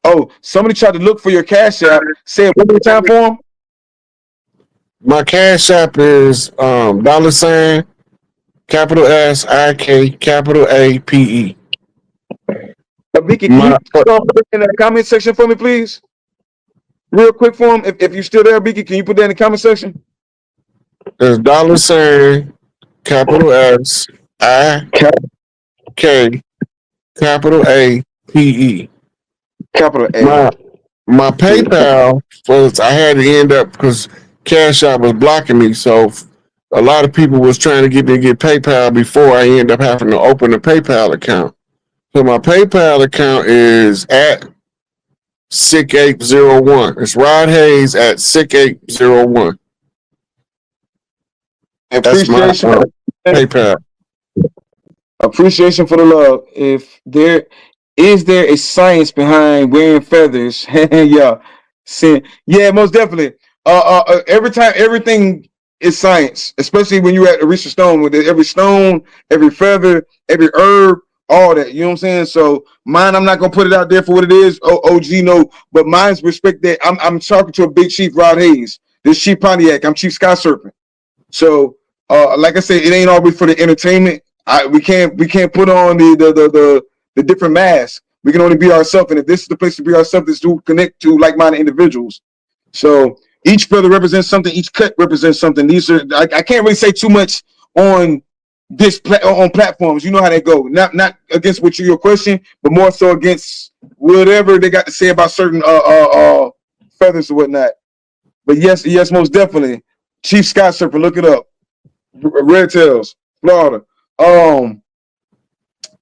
Oh, somebody tried to look for your Cash App. Say it one more time for him. My Cash App is $, capital SIK, capital APE. Vicky, can you My put that in the comment section for me, please? Real quick for him. If you're still there, Vicky, can you put that in the comment section? is $, capital SIK, capital APE. Capital A. My PayPal was, I had to end up because Cash App was blocking me, so a lot of people was trying to get me to get PayPal before I end up having to open a PayPal account. So my PayPal account is at SikApe01. It's Rod Hayes at SikApe01. That's my Appreciation. PayPal. Appreciation for the love. If there is there a science behind wearing feathers? Yeah, yeah, most definitely. Every time, everything is science, especially when you're at a research stone. With every stone, every feather, every herb, all that. You know what I'm saying? So mine, I'm not gonna put it out there for what it is. OG, no, but mine's respect that I'm talking to a big chief, Rod Hayes. This Chief Pontiac. I'm Chief Sky Serpent. So, like I said, it ain't always for the entertainment. We can't put on the different masks. We can only be ourselves, and if this is the place to be ourselves, is to connect to like-minded individuals. So each feather represents something. Each cut represents something. These are I can't really say too much on this on platforms. You know how they go. Not against what your question, but more so against whatever they got to say about certain feathers or whatnot. But yes, most definitely. Chief Sky Serpent, look it up. Red Tails, Florida.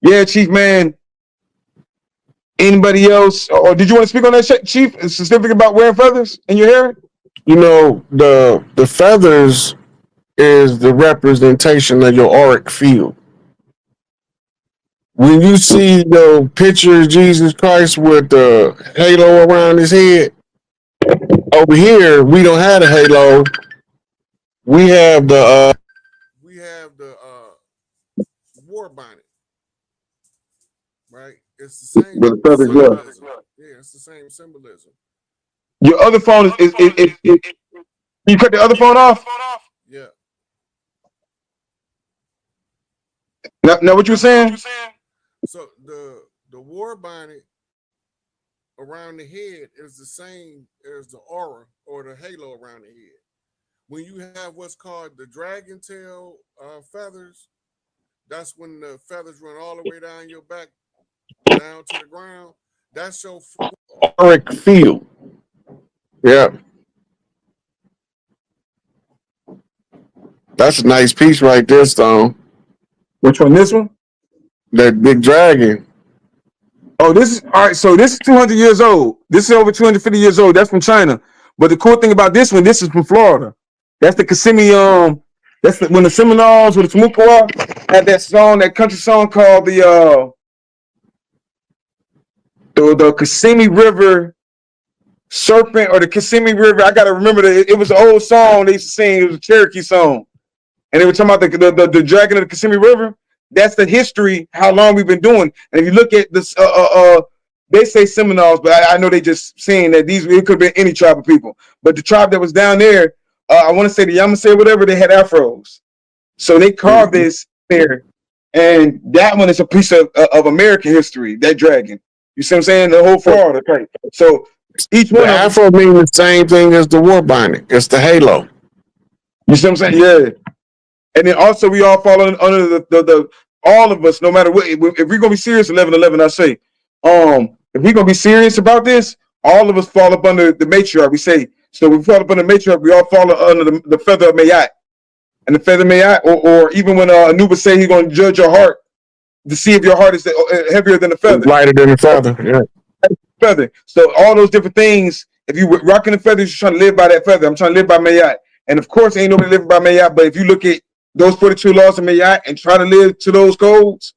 Yeah, Chief, man. Anybody else? Or did you want to speak on that, Chief? Specific about wearing feathers in your hair? You know, the feathers is the representation of your auric field. When you see the picture of Jesus Christ with the halo around his head, over here we don't have a halo. We have the war bonnet, right? It's the same With the feathers, symbolism. Yeah, it's the same symbolism. Your other phone is you cut the other phone off? Yeah. Now what you were saying? So the war bonnet around the head is the same as the aura or the halo around the head. When you have what's called the dragon tail feathers, that's when the feathers run all the way down your back, down to the ground. That's your auric field. Yeah. That's a nice piece right there, Stone. Which one? This one? That big dragon. Oh, this is all right. So this is 200 years old. This is over 250 years old. That's from China. But the cool thing about this one, this is from Florida. That's the Kissimmee. That's when the Seminoles with the Tamukwa had that song, that country song called the Kissimmee River Serpent or the Kissimmee River. I gotta remember that it was an old song they used to sing. It was a Cherokee song, and they were talking about the dragon of the Kissimmee River. That's the history, how long we've been doing. And if you look at this, they say Seminoles, but I know they just saying that it could have been any tribe of people. But the tribe that was down there, I want to say the Yamasee, whatever, they had afros. So they carved this there. And that one is a piece of American history, that dragon. You see what I'm saying? The whole Florida. Okay. So each one. The afro means the same thing as the war bonnet. It's the halo. You see what I'm saying? Yeah. And then also we all fall under the all of us, no matter what. If we're gonna be serious, 11-11, I say, if we're gonna be serious about this, all of us fall up under the matriarch. We say, so we fall up under the matriarch, we all fall under the feather of Mayat. And the feather Mayat, or even when Anubis say he's gonna judge your heart to see if your heart is heavier than the feather. Lighter than the feather, yeah. Feather. So all those different things, if you rocking the feathers, you're trying to live by that feather. I'm trying to live by Mayat. And of course, ain't nobody living by Mayat, but if you look at those 42 laws of Mayat and try to live to those codes,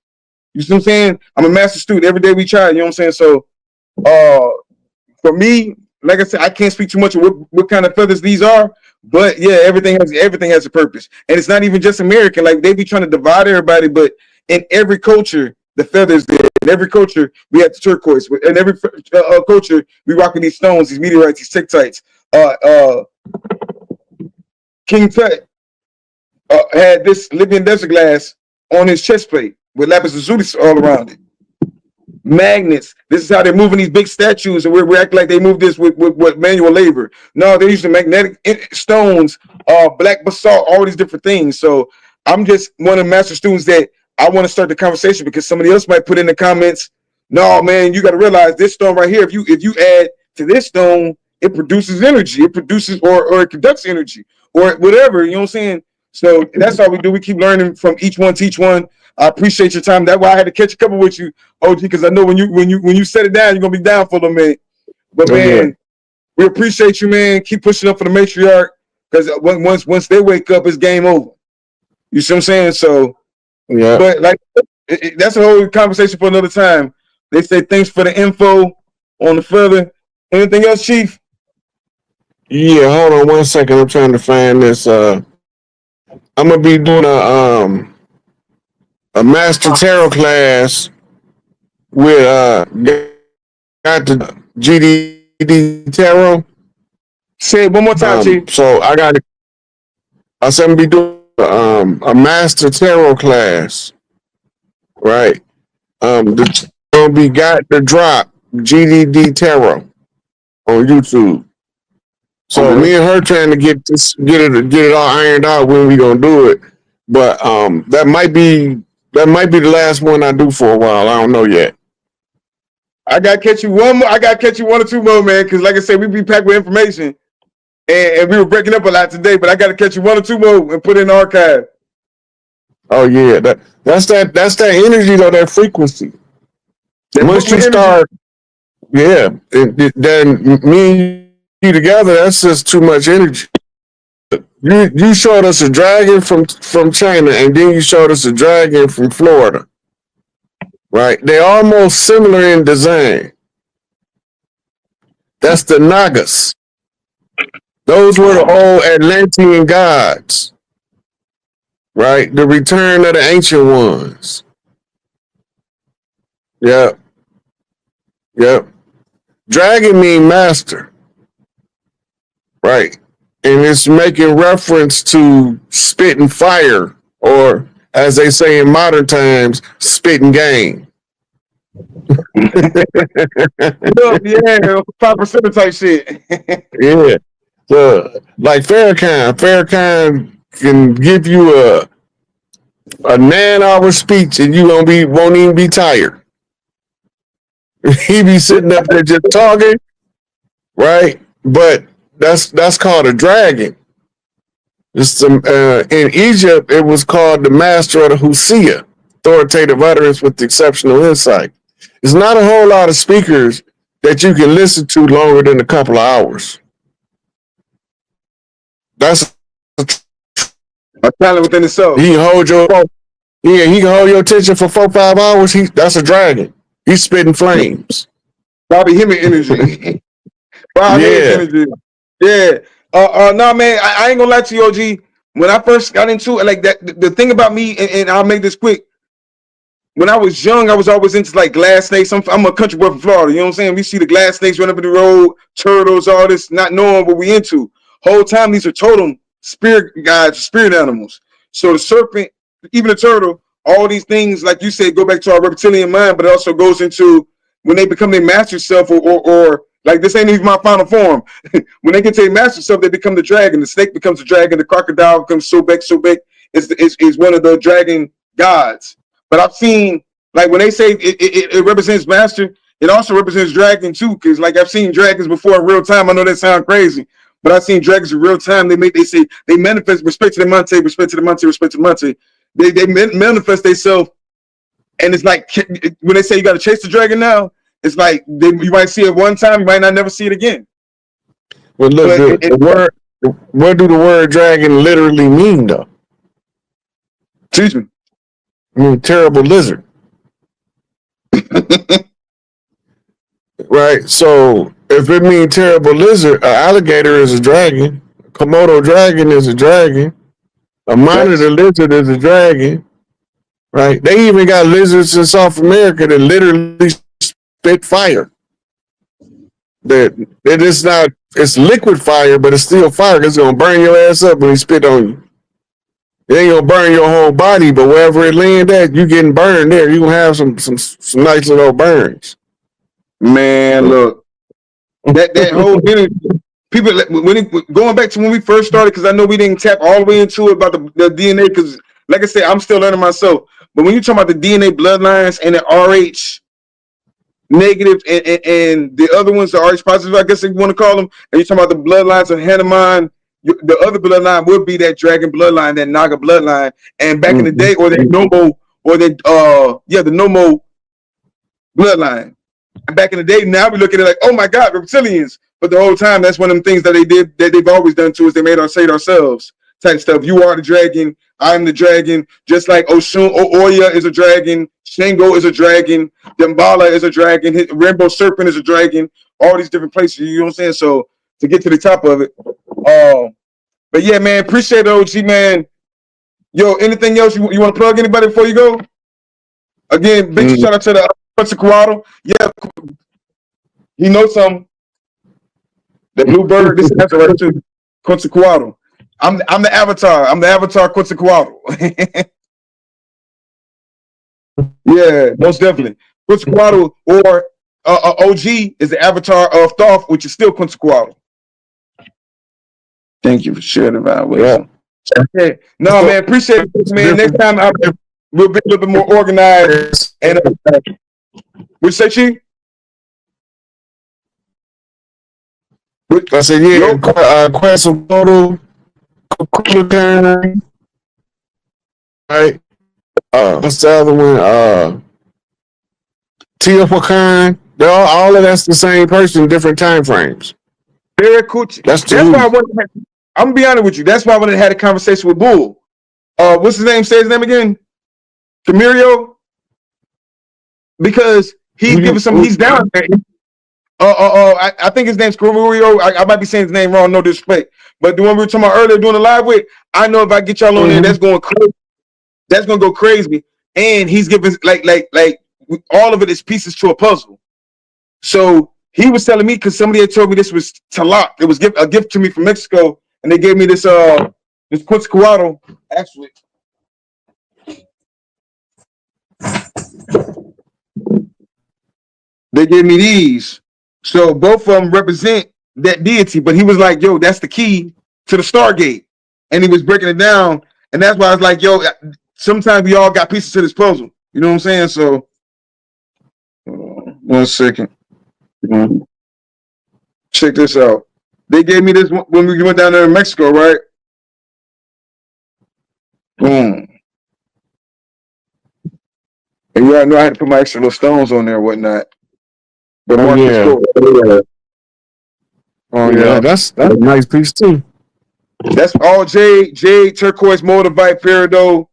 you see what I'm saying? I'm a master student. Every day we try, you know what I'm saying? So for me, like I said, I can't speak too much of what kind of feathers these are, but yeah, everything has a purpose. And it's not even just American, like they be trying to divide everybody, but in every culture, the feathers there. In every culture, we had the turquoise. In every culture, we rocking these stones, these meteorites, these tektites. King Tut had this Libyan desert glass on his chest plate with lapis lazuli all around it. Magnets. This is how they're moving these big statues, and we're acting like they move this with manual labor. No, they're using magnetic stones, black basalt, all these different things. So I'm just one of the master students that I want to start the conversation, because somebody else might put in the comments, no, man, you got to realize this stone right here, if you add to this stone, it produces energy. It produces or it conducts energy or whatever. You know what I'm saying? So that's all we do. We keep learning from each one, teach one. I appreciate your time. That's why I had to catch a couple with you, OG, because I know when you set it down, you're gonna be down for them, man. But man, we appreciate you, man. Keep pushing up for the matriarch, because once they wake up, it's game over. You see what I'm saying? So yeah. But like that's a whole conversation for another time. They say thanks for the info on the further. Anything else, Chief? Yeah, hold on 1 second. I'm trying to find this. I'm gonna be doing a master tarot class with got the GDD tarot. Say it one more time, Chief. So I got I said I'm gonna be doing a master tarot class, right? The gonna be got the drop GDD tarot on YouTube. So me and her trying to get it all ironed out when we gonna do it, but that might be the last one I do for a while. I don't know yet. I gotta catch you one more. I gotta catch you one or two more, man. Because like I said, we be packed with information, and we were breaking up a lot today. But I gotta catch you one or two more and put it in the archive. Oh yeah, that's that energy though, that frequency. Once you start, yeah, then me and you together, that's just too much energy. You showed us a dragon from China, and then you showed us a dragon from Florida. Right? They're almost similar in design. That's the Nagas. Those were the old Atlantean gods. Right? The return of the ancient ones. Yep. Yep. Dragon mean master. Right. And it's making reference to spitting fire, or as they say in modern times, spitting game. Yeah, 5% type shit. Yeah. So, like Farrakhan can give you a 9-hour speech and you won't even be tired. He be sitting up there just talking, right? But that's called a dragon. It's in Egypt, it was called the master of the Husia, authoritative utterance with exceptional insight. There's not a whole lot of speakers that you can listen to longer than a couple of hours. That's a talent within itself. He can hold your attention for 4-5 hours. That's a dragon. He's spitting flames. Bobby Hemming energy. Bobby energy. Yeah. No, man, I ain't gonna lie to you, OG. When I first got into it, like that, the thing about me, and I'll make this quick. When I was young, I was always into like glass snakes. I'm a country boy from Florida. You know what I'm saying? We see the glass snakes run up in the road, turtles, all this, not knowing what we into. Whole time, these are totem spirit guides, spirit animals. So the serpent, even the turtle, all these things, like you said, go back to our reptilian mind, but it also goes into when they become their master self, or like this ain't even my final form. When they get to their master self, they become the dragon. The snake becomes the dragon. The crocodile becomes Sobek is one of the dragon gods. But I've seen, like when they say it represents master, it also represents dragon too. Because like I've seen dragons before in real time. I know that sounds crazy, but I've seen dragons in real time. They say they manifest respect to the Monte, respect to the Monte, respect to the Monte. They manifest themselves, and it's like when they say you got to chase the dragon now, it's like you might see it one time, you might not never see it again. Well, look, what do the word dragon literally mean, though? Teach me. I mean, terrible lizard. Right? So, if it means terrible lizard, an alligator is a dragon. A Komodo dragon is a dragon. A monitor lizard is a dragon. right? They even got lizards in South America that literally spit fire. That it is not, it's liquid fire, but it's still fire. It's gonna burn your ass up when he spit on you. It ain't gonna burn your whole body, but wherever it land at, you getting burned there. You gonna have some nice little burns. Man, look, that whole energy. People, going back to when we first started, because I know we didn't tap all the way into it about the DNA, because like I said, I'm still learning myself. But when you talk about the DNA bloodlines and the RH negative and the other ones, the RH positive, I guess if you want to call them, and you talking about the bloodlines of Hanuman, the other bloodline would be that dragon bloodline, that Naga bloodline. And back in the day, or the Nomo, or the Nomo bloodline. Back in the day, now we look at it like, oh my God, reptilians. But the whole time, that's one of them things that they did, that they've always done to us. They made us say it ourselves, type stuff. You are the dragon, I'm the dragon. Just like Oya is a dragon, Shango is a dragon, Dambala is a dragon, Rainbow Serpent is a dragon. All these different places, you know what I'm saying? So to get to the top of it, but yeah, man, appreciate it, OG, man. Yo, anything else you want to plug anybody before you go? Again, big shout out to the Quetzalcoatl. Yeah, he knows something. The bluebird, this answer right too. Quetzalcoatl. I'm the avatar. I'm the avatar Quetzalcoatl. Yeah, most definitely. Quetzalcoatl, or OG is the avatar of Thoth, which is still Quetzalcoatl. Thank you for sharing the vibe. Yeah. Okay. No, man, appreciate it, man. Next time we'll be a little bit more organized. And what say, Chief? I said, yeah, Quetzalcoatl, right? What's the other one? Teotihuacan. All of that's the same person, different time frames. That's why I'm gonna be honest with you. That's why when I had a conversation with Bull, what's his name? Say his name again. Camirio. Because he's giving some. He's down there. I think his name's Camirio. I might be saying his name wrong. No disrespect. But the one we were talking about earlier, doing a live with, I know if I get y'all on there, that's going crazy. That's gonna go crazy. And he's giving like all of it is pieces to a puzzle. So he was telling me, because somebody had told me this was Talak. It was a gift to me from Mexico, and they gave me this Quetzalcoatl. Actually, they gave me these. So both of them represent that deity. But he was like, "Yo, that's the key to the Stargate," and he was breaking it down. And that's why I was like, "Yo, sometimes we all got pieces to this puzzle." You know what I'm saying? So, 1 second. Check this out. They gave me this when we went down there in Mexico, right? Boom. And yeah, I know I had to put my extra little stones on there and whatnot. But that's a nice piece too. That's all jade, turquoise, moldavite, peridot.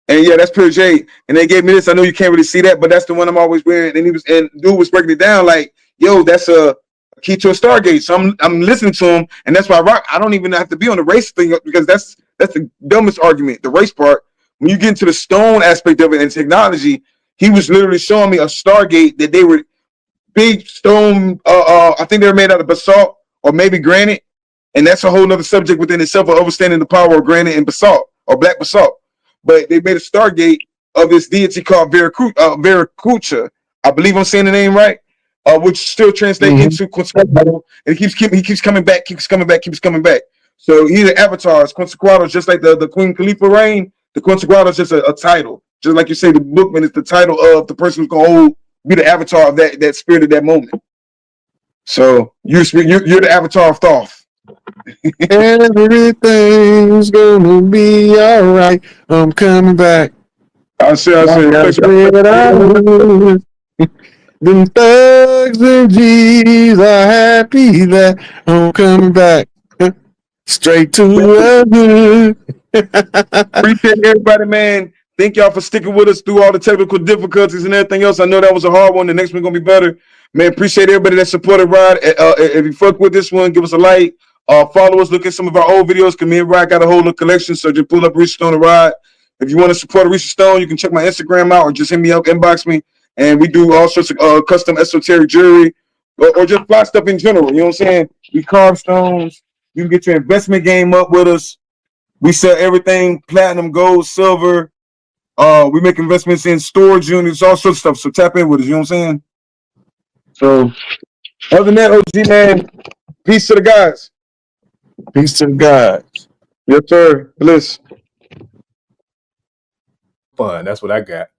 And yeah, that's pure jade. And they gave me this. I know you can't really see that, but that's the one I'm always wearing. And dude was breaking it down like, yo, that's a key to a Stargate. So I'm listening to him, and that's why I don't even have to be on the race thing, because that's the dumbest argument, the race part. When you get into the stone aspect of it and technology, he was literally showing me a Stargate that they were big stone. I think they were made out of basalt or maybe granite, and that's a whole other subject within itself of understanding the power of granite and basalt or black basalt. But they made a Stargate of this deity called Viracocha. I believe I'm saying the name right, which still translates into Quetzalcoatl, and he keeps coming back. So he's an avatar. Quetzalcoatl is just like the Queen Khalifa reign. The Quetzalcoatl is just a title, just like you say. The bookman is the title of the person who's gonna be the avatar of that spirit at that moment. So you're the avatar of Thoth. Everything's gonna be all right. I'm coming back. I said. Them thugs and G's are happy that I'm coming back. Straight to the Appreciate everybody, man. Thank y'all for sticking with us through all the technical difficulties and everything else. I know that was a hard one. The next one's gonna be better. Man, appreciate everybody that supported Rod. If you fuck with this one, give us a like. Follow us, look at some of our old videos, because me and Rod got a whole little collection. So just pull up Research on the Rod. If you want to support Research Stone, you can check my Instagram out or just hit me up, inbox me. And we do all sorts of custom esoteric jewelry or just fly stuff in general. You know what I'm saying? We carve stones. You can get your investment game up with us. We sell everything platinum, gold, silver. We make investments in storage units, all sorts of stuff. So tap in with us. You know what I'm saying? So other than that, OG man, peace to the guys. Peace to the gods. Yes, sir. Bliss. Fun. That's what I got.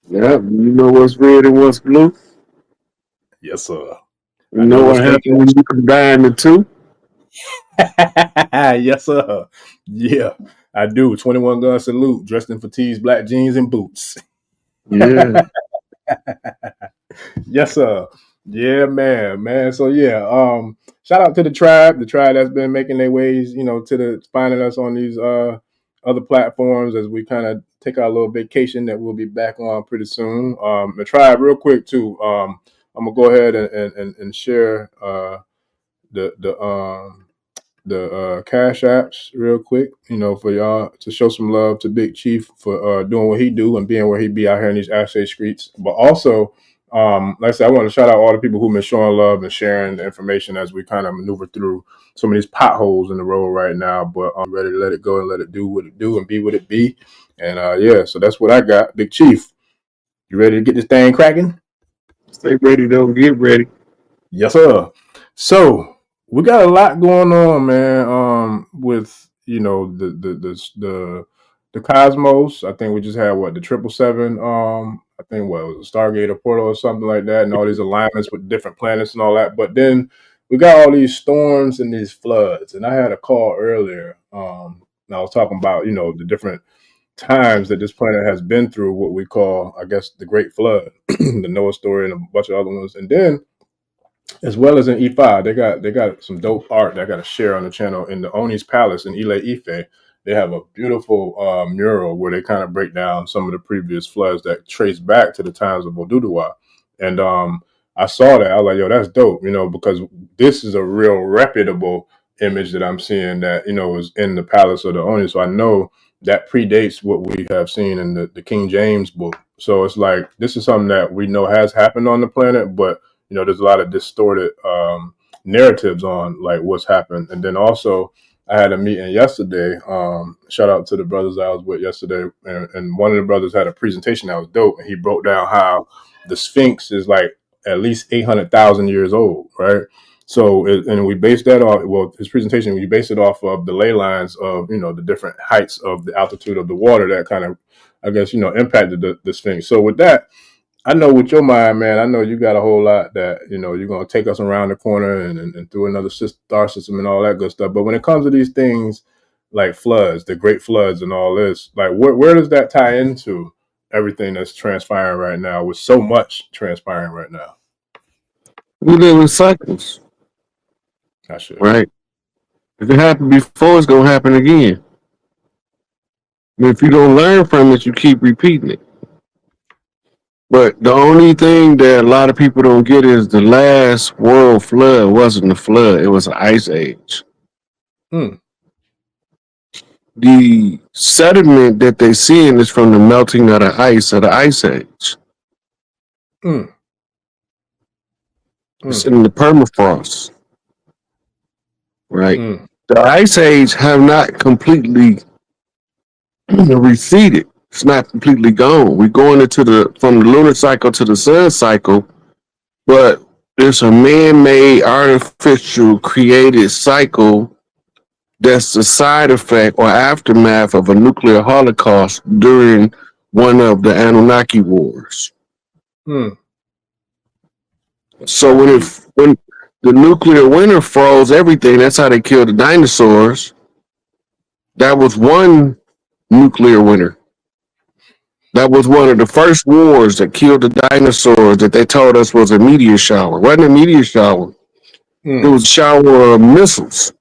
Yeah, you know what's red and what's blue? Yes, sir. You know what happens when you combine the two? Yes, sir. Yeah, I do. 21 gun salute, dressed in fatigues, black jeans, and boots. Yeah. Yes, sir. Yeah, man. So yeah, shout out to the tribe that's been making their ways, to finding us on these other platforms as we kind of take our little vacation that we'll be back on pretty soon. The tribe, real quick too. I'm gonna go ahead and share the cash apps real quick, for y'all to show some love to Big Chief for doing what he do and being where he be out here in these Ashe streets. But also, like I said, I want to shout out all the people who've been showing love and sharing the information as we kind of maneuver through some of these potholes in the road right now. But I'm ready to let it go and let it do what it do and be what it be. And yeah, so that's what I got. Big Chief, you ready to get this thing cracking? Stay ready, don't get ready. Yes, sir. So we got a lot going on, man. With the cosmos. I think we just had the 777. I think what it was a Stargate or portal or something like that, and all these alignments with different planets and all that. But then we got all these storms and these floods. And I had a call earlier. And I was talking about the different times that this planet has been through what we call, I guess, the Great Flood, the Noah story, and a bunch of other ones, and then, as well as in E5, they got some dope art that I got to share on the channel in the Oni's Palace in Ile Ife. They have a beautiful mural where they kind of break down some of the previous floods that trace back to the times of Oduduwa. And I saw that. I was like, yo, that's dope, because this is a real reputable image that I'm seeing that, is in the Palace of the Oni. So I know that predates what we have seen in the King James book. So it's like, this is something that we know has happened on the planet, but there's a lot of distorted narratives on like what's happened. And then also I had a meeting yesterday. Shout out to the brothers I was with yesterday. And one of the brothers had a presentation that was dope. And he broke down how the Sphinx is like at least 800,000 years old, right? So, and we based that off, his presentation, we based it off of the ley lines of, the different heights of the altitude of the water that kind of, I guess, impacted the Sphinx. So with that, I know with your mind, man, I know you got a whole lot that, you're going to take us around the corner and through another star system and all that good stuff. But when it comes to these things like floods, the great floods and all this, like where does that tie into everything that's transpiring right now with so much transpiring right now? We live in cycles. Right? If it happened before, it's going to happen again. And if you don't learn from it, you keep repeating it. But the only thing that a lot of people don't get is the last world flood wasn't a flood. It was an ice age. The sediment that they're seeing is from the melting of the ice age. It's in the permafrost. Right? The ice age have not completely receded. It's not completely gone. We're going from the lunar cycle to the sun cycle, but there's a man-made, artificial, created cycle that's the side effect or aftermath of a nuclear holocaust during one of the Anunnaki wars. So when the nuclear winter froze everything, that's how they killed the dinosaurs. That was one nuclear winter. That was one of the first wars that killed the dinosaurs that they told us was a meteor shower. It wasn't a meteor shower. It was a shower of missiles.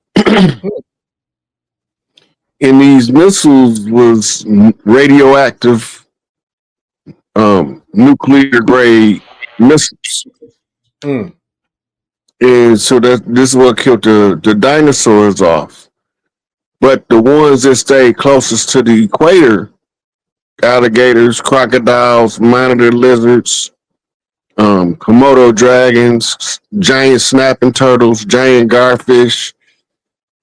And these missiles was radioactive, nuclear grade missiles. And so this is what killed the dinosaurs off. But the ones that stayed closest to the equator alligators, crocodiles, monitor lizards, Komodo dragons, giant snapping turtles, giant garfish,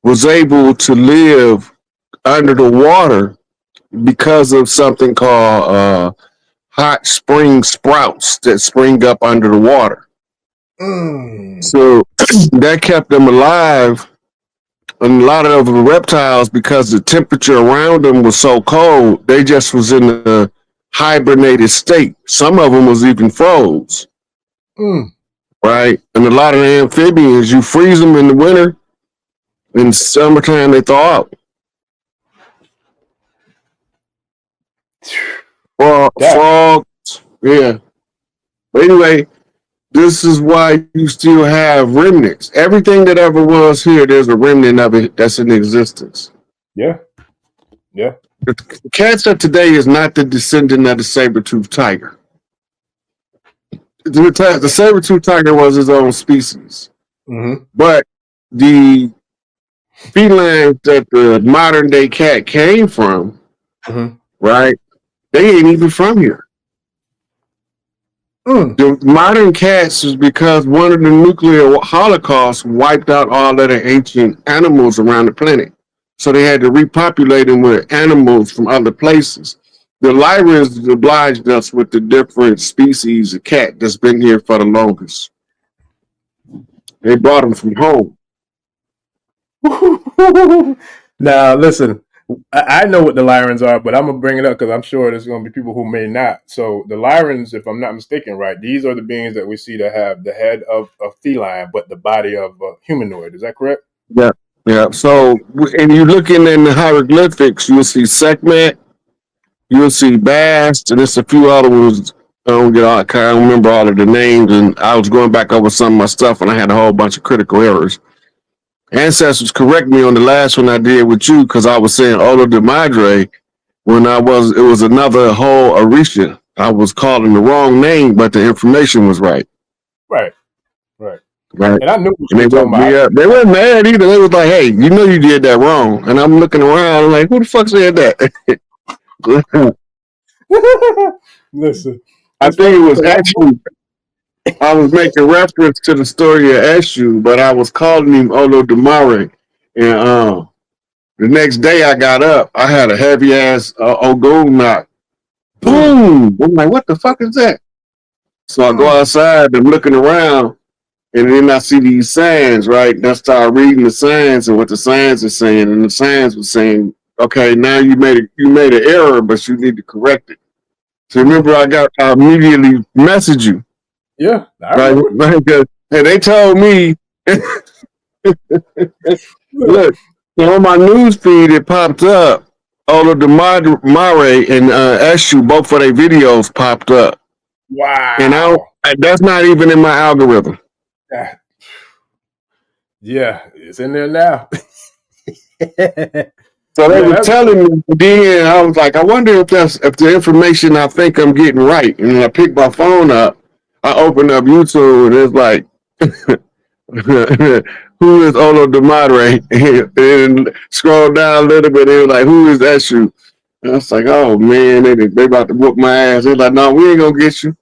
was able to live under the water because of something called hot spring sprouts that spring up under the water. So that kept them alive. And a lot of the reptiles, because the temperature around them was so cold, they just was in a hibernated state. Some of them was even froze. Right? And a lot of the amphibians, you freeze them in the winter, in summertime they thaw out. Frogs, yeah. But anyway, this is why you still have remnants. Everything that ever was here, there's a remnant of it that's in existence. Yeah. The cats of today is not the descendant of the saber-toothed tiger. The saber-toothed tiger was his own species. But the felines that the modern day cat came from, right, they ain't even from here. The modern cats is because one of the nuclear holocausts wiped out all of the ancient animals around the planet. So they had to repopulate them with animals from other places. The Lyrians obliged us with the different species of cat that's been here for the longest. They brought them from home. Now, listen, I know what the Lyrians are, but I'm going to bring it up because I'm sure there's going to be people who may not. So the Lyrians, if I'm not mistaken, right, these are the beings that we see that have the head of a feline, but the body of a humanoid. Is that correct? Yeah. Yeah. So, and you're looking in the hieroglyphics, you'll see Sekhmet, you'll see Bast, and there's a few other ones. I can't remember all of the names, and I was going back over some of my stuff, and I had a whole bunch of critical errors. Ancestors correct me on the last one I did with you because I was saying Olo de Madre when it was another whole Orisha. I was calling the wrong name, but the information was right. Right. And I knew what you were talking about. They weren't mad either. They was like, "Hey, you know you did that wrong." And I'm looking around, I'm like, "Who the fuck said that?" Listen, I think it was Eshu. I was making reference to the story of Eshu, but I was calling him Olo Damare. And the next day I got up, I had a heavy ass Ogun knock. Boom! I'm like, what the fuck is that? So I go outside, I'm looking around, and then I see these signs, right? And I start reading the signs and what the signs are saying. And the signs were saying, okay, now you made an error, but you need to correct it. So remember, I immediately messaged you. Yeah. Right? And they told me, look, so on my news feed, it popped up. All of the Mare and Eshu, both of their videos popped up. Wow. And that's not even in my algorithm. Yeah, it's in there now. So they were telling me, then I was like, I wonder if the information I think I'm getting right. And I picked my phone up, I opened up YouTube, and it's like, who is Olo de Madre? And scroll down a little bit, and it was like, who is Eshu? And I was like, oh man, they about to whoop my ass. They're like, no, we ain't gonna get you.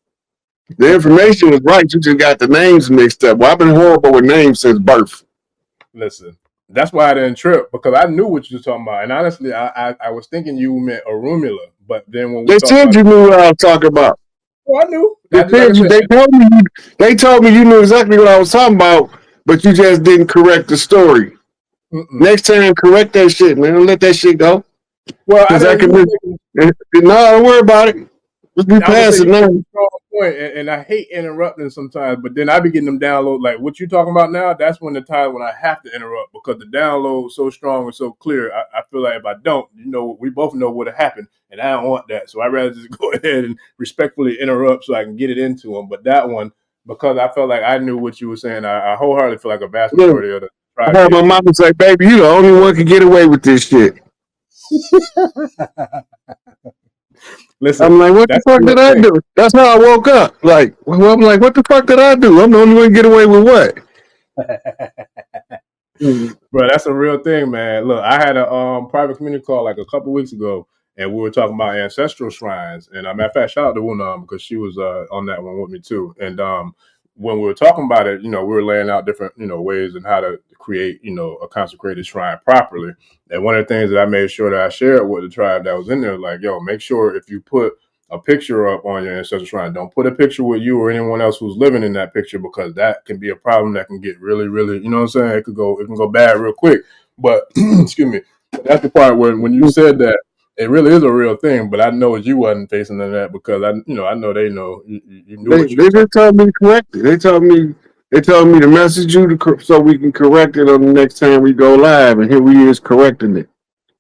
The information was right, you just got the names mixed up. Well, I've been horrible with names since birth. Listen, that's why I didn't trip, because I knew what you were talking about. And honestly, I was thinking you meant Arumula, but then when we they said you knew what I was talking about. Oh, I knew. They told me you knew exactly what I was talking about, but you just didn't correct the story. Next time, correct that shit, man. Don't let that shit go. Well, no, don't worry about it. Let's be past it now. And I hate interrupting sometimes, but then I be getting them download like what you talking about now. That's when the time when I have to interrupt because the download is so strong and so clear. I feel like if I don't, we both know what happened, and I don't want that. So I'd rather just go ahead and respectfully interrupt so I can get it into them. But that one, because I felt like I knew what you were saying, I wholeheartedly feel like a vast majority of the tribe. I heard my mama say, "Baby, you the only one can get away with this shit." Listen, I'm like, what the fuck did I do? That's how I woke up. Like, well, I'm like, what the fuck did I do? I'm the only one to get away with what? Bro, that's a real thing, man. Look, I had a private community call like a couple weeks ago, and we were talking about ancestral shrines. And matter of fact, shout out to Wunam because she was on that one with me too. And when we were talking about it, we were laying out different, ways and how to create, a consecrated shrine properly. And one of the things that I made sure that I shared with the tribe that was in there, like, yo, make sure if you put a picture up on your ancestral shrine, don't put a picture with you or anyone else who's living in that picture, because that can be a problem that can get really, really, you know what I'm saying? It can go bad real quick. But excuse me, that's the part where when you said that, it really is a real thing. But I know you wasn't facing none of that because I know they know you knew what you. They just told me to correct it. They told me to message you so we can correct it on the next time we go live, and here we is correcting it.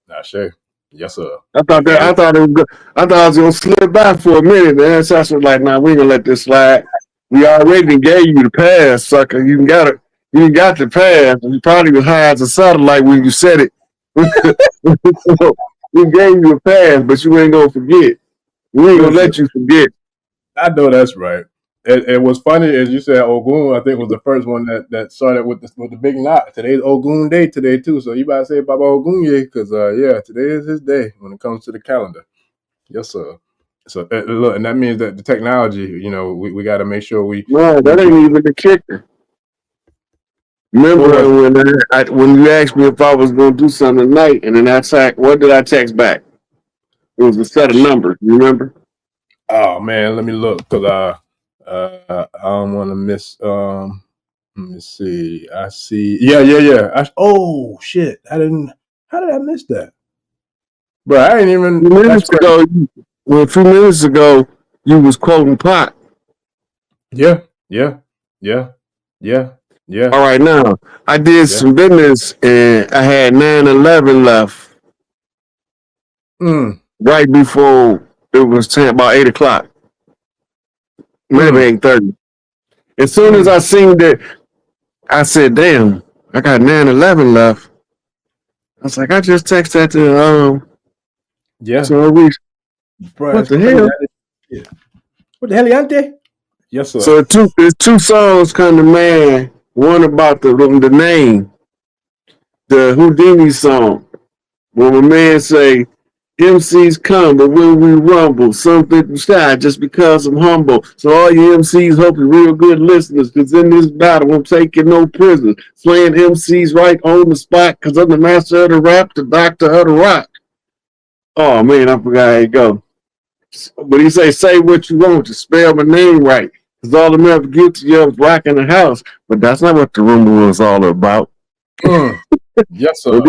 Not sure. Yes, sir. I thought it was good. I thought I was gonna slip by for a minute. The ancestor was like, "Nah, we ain't gonna let this slide. We already gave you the pass, sucker. You got it. You got the pass. You probably was high as a satellite when you said it. We gave you a pass, but you ain't gonna forget. We ain't gonna let you forget." I know that's right. It was funny as you said. Ogun, I think, was the first one that started with the big knot. Today's Ogun Day today too, so you better say Baba Ogunye because today is his day when it comes to the calendar. Yes, sir. So look, and that means that the technology, we got to make sure we. No, that ain't even the kicker. Remember when you asked me if I was gonna do something tonight, and then what did I text back? It was a set of numbers. You remember? Oh man, let me look because I don't want to miss. Let me see. I see. Yeah. Oh shit! How did I miss that, bro? I ain't even. A few minutes ago, you was quoting Pot. Yeah. All right, now I did some business and I had 9/11 left. Right before it was about 8:00. Maybe 8:30. As soon as I seen that, I said, "Damn, I got 9/11 left." I was like, I just texted that to Reese. What the hell? What the hell, Yante? Yes, sir. So there's two songs come to mind. One about the name, the Houdini song, where my man say, "MCs come, but when we rumble, something shy just because I'm humble." So all you MCs, hope you're real good listeners, because in this battle, I'm taking no prisoners. Slaying MCs right on the spot, because I'm the master of the rap, the doctor of the rock. Oh, man, I forgot how it go. But he say what you want, just spell my name right. Because all I'm ever get to you is rocking the house. But that's not what the rumble was all about. Yes, sir. And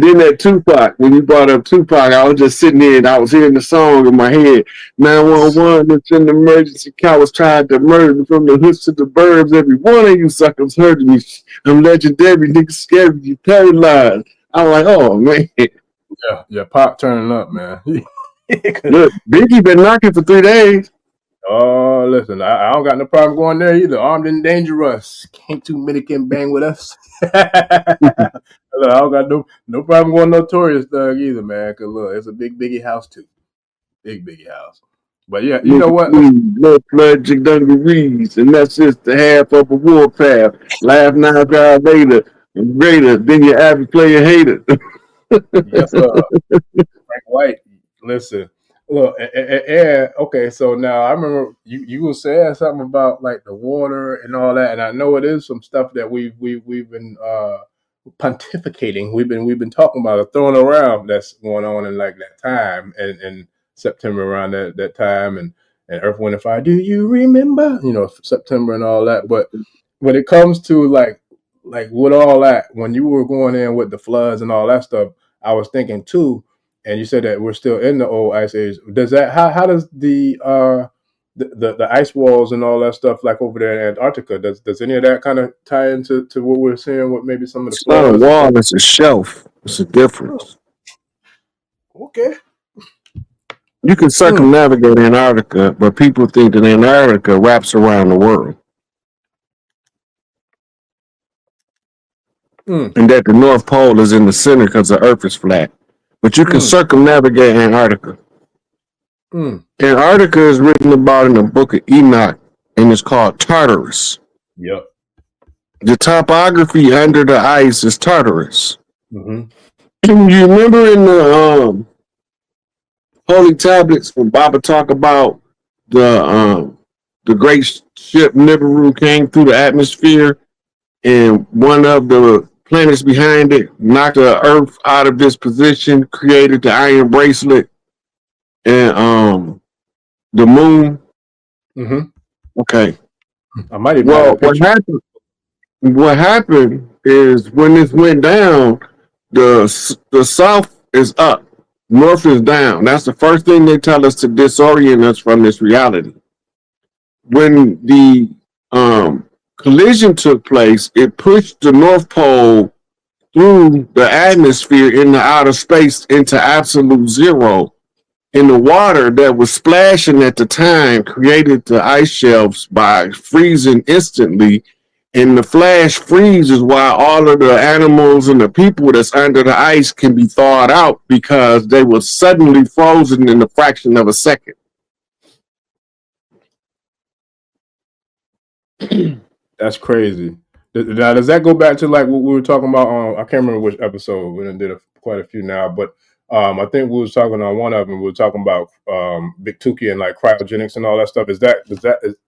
then that Tupac, when you brought up Tupac, I was just sitting there and I was hearing the song in my head. 911, it's an emergency. Cowards tried to murder me from the hoods to the burbs. Every one of you suckers hurting me. I'm legendary, niggas scared you paralyzed. I'm like, oh, man. Yeah, Pop turning up, man. Look, Biggie been knocking for 3 days. Oh, listen, I don't got no problem going there either. Armed and dangerous. Can't too many can bang with us. I don't got no problem going Notorious Thug either, man. Because look, it's a big Biggie house too. Big Biggie house. But yeah, you know what? No pledging dungarees, and that's just the half of a warpath. Laugh 9 hours later, and greater than your average player hater. Yes, sir. Frank White. Listen, look, and okay. So now I remember you were saying something about like the water and all that, and I know it is some stuff that we've been pontificating. We've been talking about it, throwing around that's going on in like that time and September around that time and Earth, Wind, and Fire. Do you remember? September and all that. But when it comes to like with all that, when you were going in with the floods and all that stuff, I was thinking too. And you said that we're still in the old ice age. Does that how does the ice walls and all that stuff like over there in Antarctica? Does any of that kind of tie into what we're seeing with maybe some of the floods? It's not a wall; it's a shelf. It's a difference. Okay. You can circumnavigate Antarctica, but people think that Antarctica wraps around the world. And that the North Pole is in the center because the Earth is flat. But you can circumnavigate Antarctica. Antarctica is written about in the book of Enoch, and it's called Tartarus. Yep. The topography under the ice is Tartarus. You remember in holy tablets when Baba talk about the great ship Nibiru came through the atmosphere and one of the planets behind it knocked the Earth out of this position, created the iron bracelet and the moon. Mm-hmm. Okay. I might even have Well, a picture. what happened is when this went down, the south is up, north is down. That's the first thing they tell us to disorient us from this reality. When the collision took place, it pushed the North Pole through the atmosphere into outer space into absolute zero. And the water that was splashing at the time created the ice shelves by freezing instantly. And the flash freeze is why all of the animals and the people that's under the ice can be thawed out because they were suddenly frozen in a fraction of a second. That's crazy. Now, does that go back to like what we were talking about? I can't remember which episode. We done did quite a few now, but I think we was talking on one of them. We were talking about Big Tuki and like cryogenics and all that stuff. Is that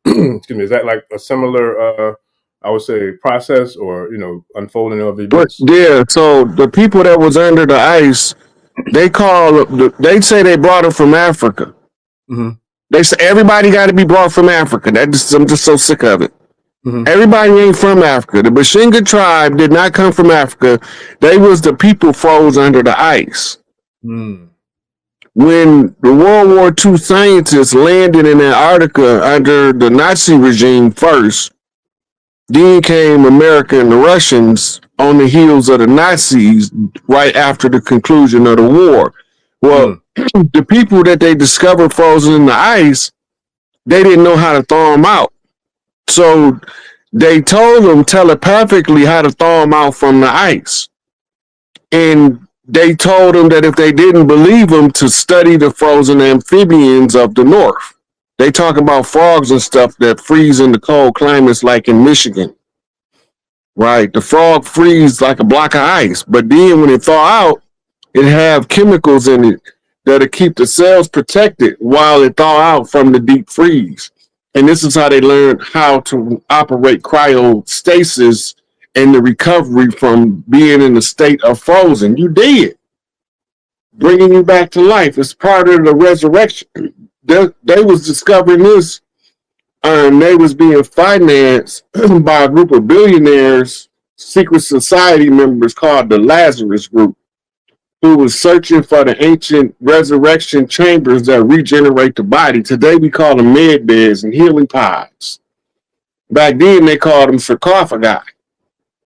excuse me? Is that like a similar, I would say, process or unfolding of events? Yeah. So the people that was under the ice, they say they brought them from Africa. Mm-hmm. They say everybody got to be brought from Africa. I'm just so sick of it. Mm-hmm. Everybody ain't from Africa. The Bashinga tribe did not come from Africa. They was the people froze under the ice. Mm. When the World War II scientists landed in Antarctica under the Nazi regime first, then came America and the Russians on the heels of the Nazis right after the conclusion of the war. Well, the people that they discovered frozen in the ice, they didn't know how to thaw them out. So they told them telepathically how to thaw them out from the ice. And they told them that if they didn't believe them, to study the frozen amphibians of the north. They talk about frogs and stuff that freeze in the cold climates like in Michigan. Right? The frog freezes like a block of ice. But then when it thaw out, it have chemicals in it that'll keep the cells protected while it thaw out from the deep freeze. And this is how they learned how to operate cryostasis and the recovery from being in a state of frozen. You did. Bringing you back to life. It's part of the resurrection. They was discovering this, and they was being financed by a group of billionaires, secret society members called the Lazarus Group, who was searching for the ancient resurrection chambers that regenerate the body. Today we call them med beds and healing pods. Back then they called them sarcophagi.